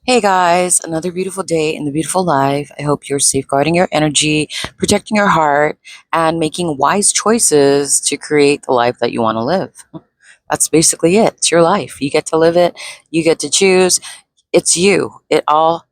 Hey guys, another beautiful day in the beautiful life. I hope you're safeguarding your energy, protecting your heart, and making wise choices to create the life that you want to live. That's basically it. It's your life. You get to live it, you get to choose. It's you. It all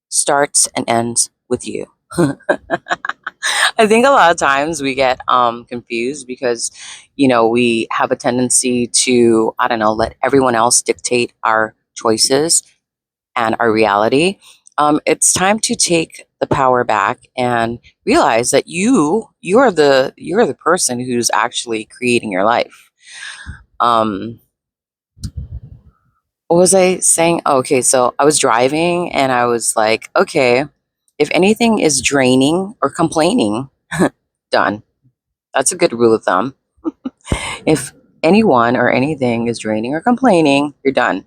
starts and ends with you. I think a lot of times we get confused because, we have a tendency to, I don't know, let everyone else dictate our choices and our reality. It's time to take the power back and realize that you're the person who's actually creating your life. Um, what was I saying? Oh, okay, so I was driving and I was like, okay, if anything is draining or complaining, done. That's a good rule of thumb. If anyone or anything is draining or complaining, you're done.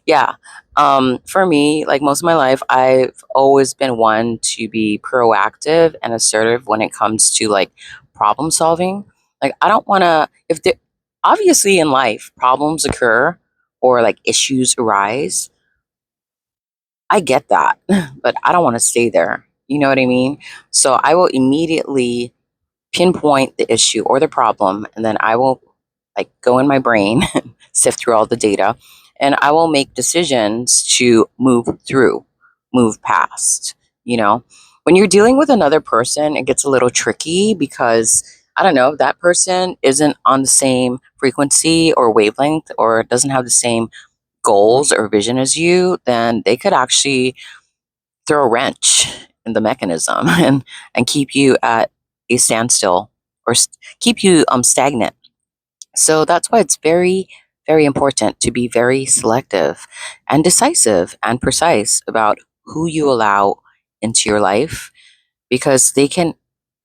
Yeah. For me, like most of my life, I've always been one to be proactive and assertive when it comes to like problem solving. Like, I don't want to, if the, obviously in life, problems occur or like issues arise. I get that, but I don't want to stay there. You know what I mean? So I will immediately pinpoint the issue or the problem, and then I will like go in my brain, sift through all the data, and I will make decisions to move through, move past. You know, when you're dealing with another person, it gets a little tricky because I don't know, that person isn't on the same frequency or wavelength or doesn't have the same goals or vision as you, then they could actually throw a wrench in the mechanism and keep you at a standstill or keep you stagnant. So that's why it's very, very important to be very selective and decisive and precise about who you allow into your life because they can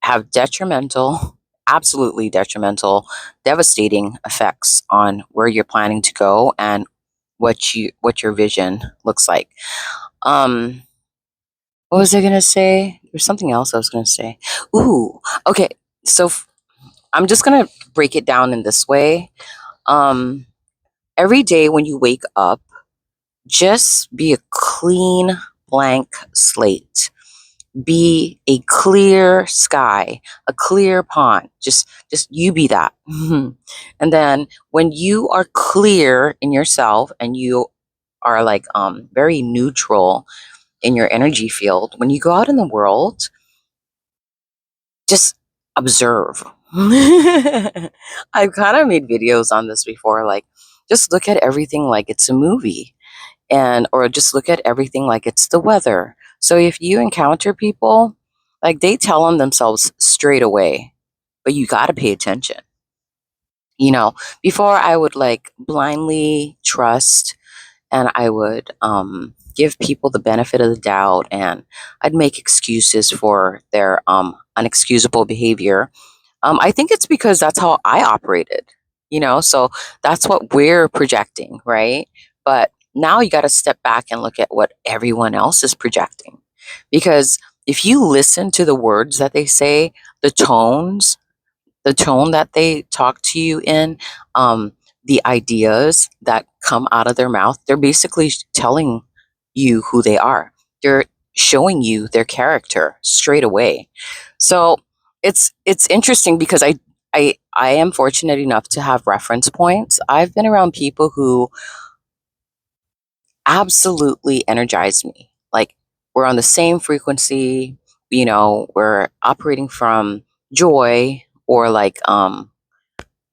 have detrimental, absolutely detrimental, devastating effects on where you're planning to go and what your vision looks like. Um, what was I gonna say? There's something else I was gonna say. Ooh, okay. So I'm just gonna break it down in this way. Um, every day when you wake up, just be a clean blank slate. Be a clear sky, a clear pond. Just you be that. And then when you are clear in yourself and you are like very neutral in your energy field, when you go out in the world, just observe. I've kind of made videos on this before, like just look at everything like it's a movie and or just look at everything like it's the weather. So if you encounter people, like they tell on themselves straight away, but you got to pay attention. You know, before I would like blindly trust and I would give people the benefit of the doubt and I'd make excuses for their unexcusable behavior. I think it's because that's how I operated, so that's what we're projecting, right? But now you got to step back and look at what everyone else is projecting. Because if you listen to the words that they say, the tones, the tone that they talk to you in, the ideas that come out of their mouth, they're basically telling you who they are. They're showing you their character straight away. So it's interesting because I am fortunate enough to have reference points. I've been around people who absolutely energize me. Like we're on the same frequency, we're operating from joy or like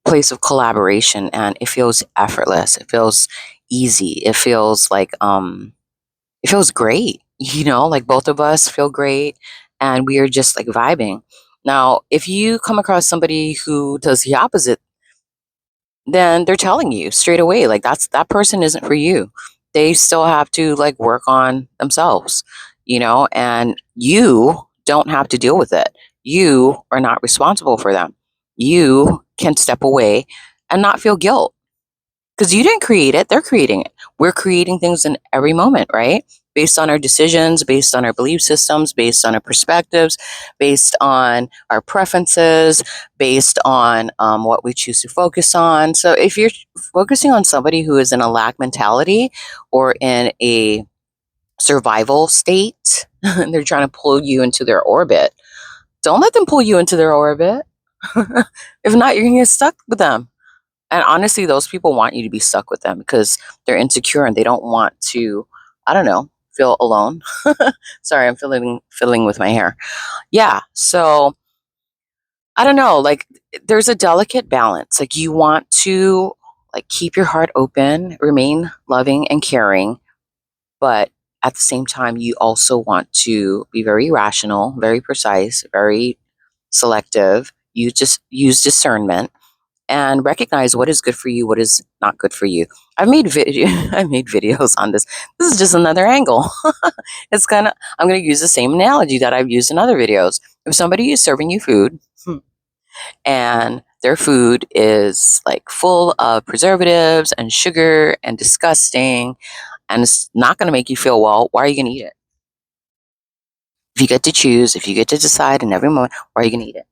place of collaboration and it feels effortless. It feels easy. It feels like it feels great. Like both of us feel great and we are just like vibing. Now, if you come across somebody who does the opposite, then they're telling you straight away like that person isn't for you. They still have to like work on themselves, and you don't have to deal with it. You are not responsible for them. You can step away and not feel guilt because you didn't create it, they're creating it. We're creating things in every moment, right? Based on our decisions, based on our belief systems, based on our perspectives, based on our preferences, based on what we choose to focus on. So if you're focusing on somebody who is in a lack mentality or in a survival state and they're trying to pull you into their orbit. Don't let them pull you into their orbit. If not, you're going to get stuck with them. And honestly, those people want you to be stuck with them because they're insecure and they don't want to, I don't know, feel alone. Sorry, I'm fiddling with my hair. Yeah. So I don't know, like there's a delicate balance. Like you want to like keep your heart open, remain loving and caring, but at the same time you also want to be very rational, very precise, very selective. You just use discernment and recognize what is good for you, what is not good for you. I've made videos on this. This is just another angle. It's kind of I'm going to use the same analogy that I've used in other videos. If somebody is serving you food and their food is like full of preservatives and sugar and disgusting and it's not going to make you feel well, why are you going to eat it? If you get to choose, if you get to decide in every moment, why are you going to eat it?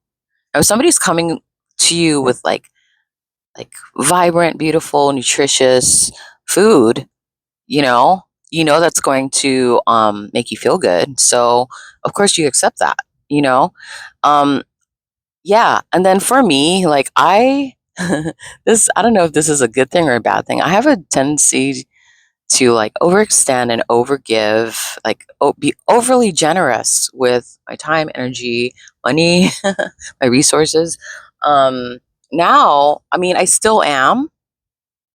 Now, if somebody's coming to you with like vibrant, beautiful, nutritious food, you know that's going to make you feel good. So of course you accept that, you know. Um, yeah, and then for me, like this, I don't know if this is a good thing or a bad thing. I have a tendency to like overextend and overgive, like be overly generous with my time, energy, money, my resources. Um, Now, I mean, I still am,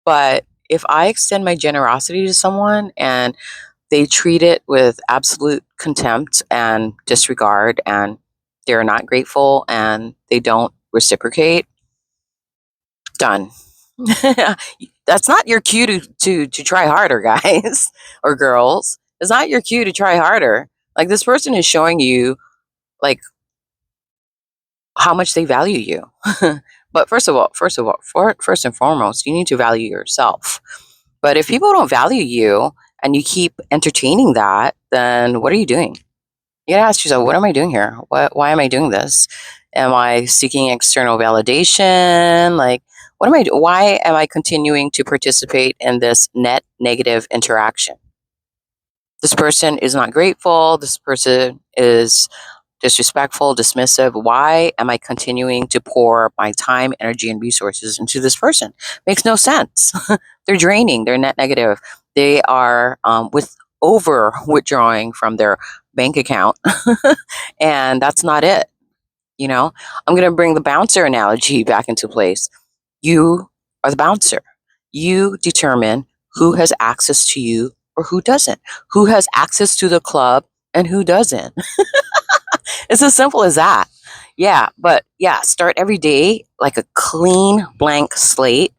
but if I extend my generosity to someone and they treat it with absolute contempt and disregard and they're not grateful and they don't reciprocate, done. That's not your cue to try harder, guys or girls. It's not your cue to try harder. Like this person is showing you like how much they value you. But first and foremost, you need to value yourself. But if people don't value you and you keep entertaining that, then what are you doing? You gotta ask yourself, what am I doing here? Why am I doing this? Am I seeking external validation? Like, what am I? Why am I continuing to participate in this net negative interaction? This person is not grateful. This person is disrespectful, dismissive. Why am I continuing to pour my time, energy, and resources into this person? Makes no sense. They're draining. They're net negative. They are with over withdrawing from their bank account, and that's not it. You know, I'm going to bring the bouncer analogy back into place. You are the bouncer. You determine who has access to you or who doesn't. Who has access to the club and who doesn't. It's as simple as that. Yeah, but yeah, start every day like a clean blank slate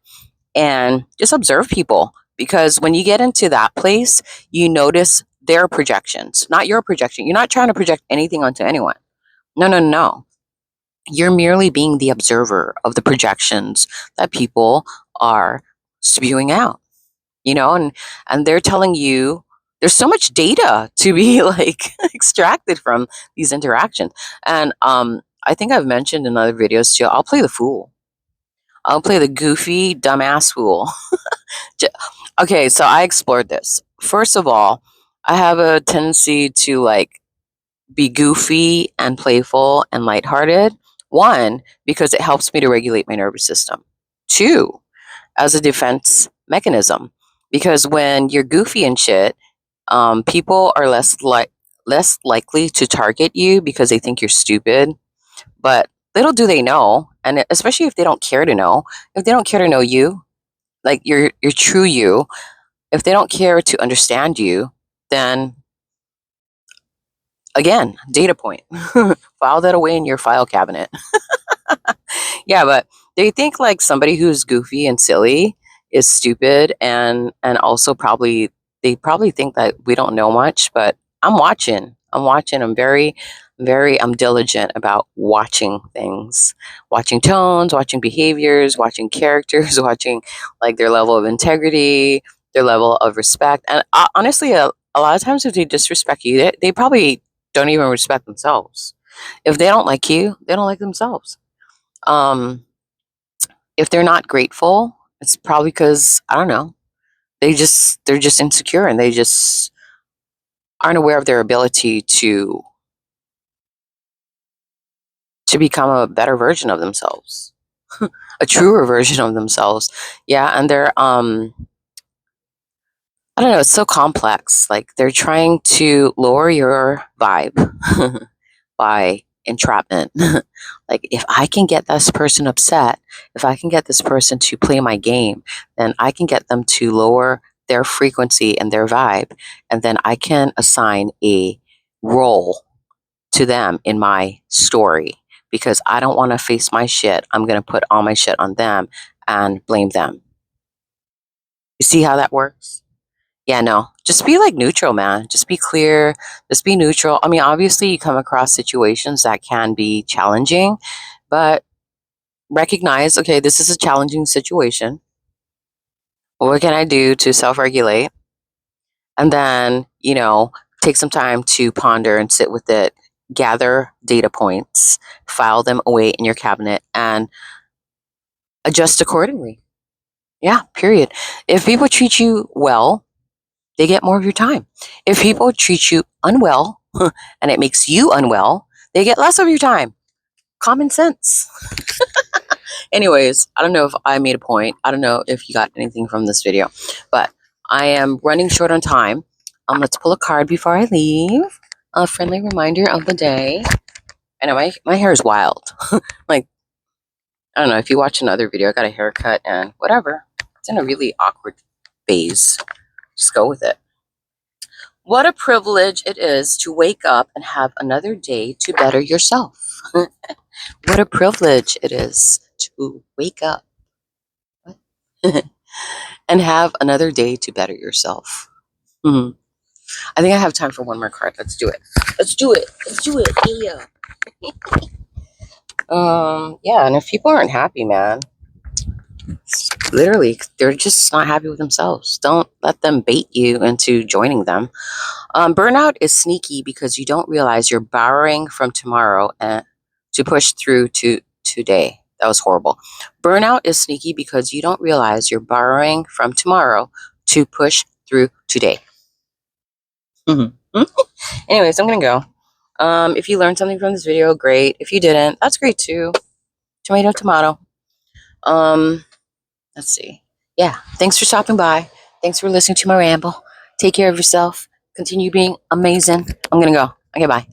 and just observe people because when you get into that place, you notice their projections, not your projection. You're not trying to project anything onto anyone. No, no, no. You're merely being the observer of the projections that people are spewing out, and they're telling you there's so much data to be like extracted from these interactions. And I think I've mentioned in other videos too, I'll play the fool. I'll play the goofy dumbass fool. Okay, so I explored this. First of all, I have a tendency to like be goofy and playful and lighthearted. One, because it helps me to regulate my nervous system. Two, as a defense mechanism, because when you're goofy and shit, people are less likely to target you because they think you're stupid. But little do they know, and especially if they don't care to know, if they don't care to know you, like your true you, if they don't care to understand you, then again, data point. File that away in your file cabinet. Yeah, but they think like somebody who's goofy and silly is stupid, and also probably they probably think that we don't know much, but I'm watching. I'm watching. I'm diligent about watching things, watching tones, watching behaviors, watching characters, watching like their level of integrity, their level of respect. And honestly, a lot of times if they disrespect you, they probably don't even respect themselves. If they don't like you, they don't like themselves. Um, if they're not grateful, it's probably because I don't know. They're just insecure and they just aren't aware of their ability to become a better version of themselves, a truer version of themselves. Yeah, and they're I don't know, it's so complex. Like they're trying to lower your vibe by entrapment. Like if I can get this person upset, if I can get this person to play my game, then I can get them to lower their frequency and their vibe, and then I can assign a role to them in my story because I don't want to face my shit. I'm going to put all my shit on them and blame them. You see how that works? Yeah, no. Just be like neutral, man. Just be clear. Just be neutral. I mean, obviously, you come across situations that can be challenging, but recognize, okay, this is a challenging situation. What can I do to self regulate? And then, take some time to ponder and sit with it, gather data points, file them away in your cabinet, and adjust accordingly. Yeah, period. If people treat you well, they get more of your time. If people treat you unwell and it makes you unwell, they get less of your time. Common sense. Anyways, I don't know if I made a point. I don't know if you got anything from this video, but I am running short on time. Let's pull a card before I leave. A friendly reminder of the day. I know my hair is wild. Like, I don't know, if you watch another video, I got a haircut and whatever. It's in a really awkward phase. Just go with it. What a privilege it is to wake up and have another day to better yourself. What a privilege it is to wake up and have another day to better yourself. Hmm. I think I have time for one more card. Let's do it. Let's do it. Let's do it. Yeah. Yeah, and if people aren't happy, man, literally, they're just not happy with themselves. Don't let them bait you into joining them. Burnout is sneaky because you don't realize you're borrowing from tomorrow and to push through to today. That was horrible. Burnout is sneaky because you don't realize you're borrowing from tomorrow to push through today. Mm-hmm. Anyways, I'm gonna go. If you learned something from this video, great. If you didn't, that's great too. Tomato, tomato. Um, let's see. Yeah, thanks for stopping by. Thanks for listening to my ramble. Take care of yourself. Continue being amazing. I'm gonna go. Okay, bye.